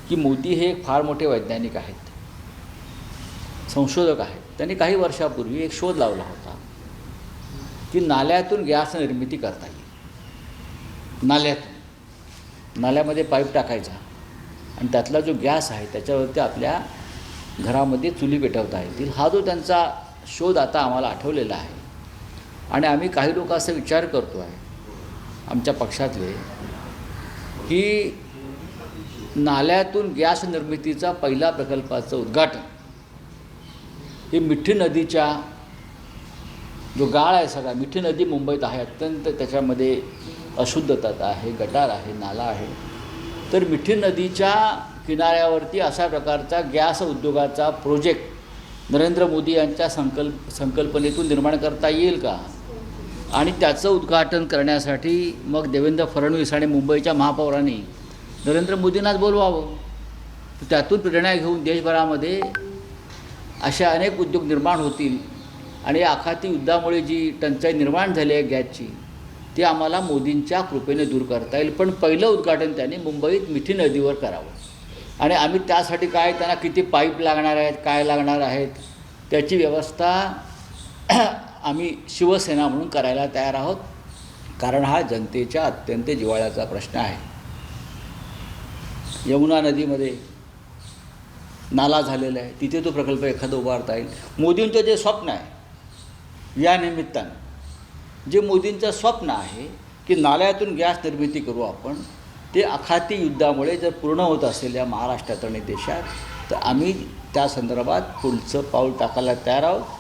की मोदी हे एक फार मोठे वैज्ञानिक आहेत, संशोधक आहेत. त्यांनी काही वर्षापूर्वी एक शोध लावला होता की नाल्यातून गॅस निर्मिती करता येईल. नाल्यामध्ये पाईप टाकायचा आणि त्यातला जो गॅस आहे त्याच्यावरती आपल्या घरामध्ये चुली पेटवता येतील. हा जो त्यांचा शोध आता आम्हाला आठवलेला आहे. आणि आम्ही काही लोक असा विचार करतो आहे आमच्या पक्षातले की नाल्यातून गॅस निर्मितीचा पहिला प्रकल्पाचं उद्घाटन हे मिठी नदीच्या जो गाळ आहे सगळा, मिठी नदी मुंबईत आहे, अत्यंत त्याच्यामध्ये अशुद्धता आहे, गटार आहे, नाला आहे. तर मिठी नदीच्या किनाऱ्यावरती अशा प्रकारचा गॅस उद्योगाचा प्रोजेक्ट नरेंद्र मोदी यांच्या संकल्पनेतून निर्माण करता येईल का? आणि त्याचं उद्घाटन करण्यासाठी मग देवेंद्र फडणवीस आणि मुंबईच्या महापौरांनी नरेंद्र मोदींनाच बोलवावं. त्यातून प्रेरणा घेऊन देशभरामध्ये अशा अनेक उद्योग निर्माण होतील आणि आखाती युद्धामुळे जी टंचाई निर्माण झाली आहे गॅसची, ती आम्हाला मोदींच्या कृपेने दूर करता येईल. पण पहिलं उद्घाटन त्यांनी मुंबईत मिठी नदीवर करावं आणि आम्ही त्यासाठी काय, त्यांना किती पाईप लागणार आहेत, काय लागणार आहेत, त्याची व्यवस्था आम्ही शिवसेना म्हणून करायला तयार आहोत. कारण हा जनतेच्या अत्यंत जिव्हाळ्याचा प्रश्न आहे. यमुना नदीमध्ये नाला झालेला आहे, तिथे तो प्रकल्प एखादा उभारता येईल. मोदींचं जे स्वप्न आहे, या निमित्तानं जे मोदींचं स्वप्न आहे की नाल्यातून गॅस निर्मिती करू आपण, ते आखाती युद्धामुळे जर पूर्ण होत असेल या महाराष्ट्रात आणि देशात, तर आम्ही त्या संदर्भात पुढचं पाऊल टाकायला तयार आहोत.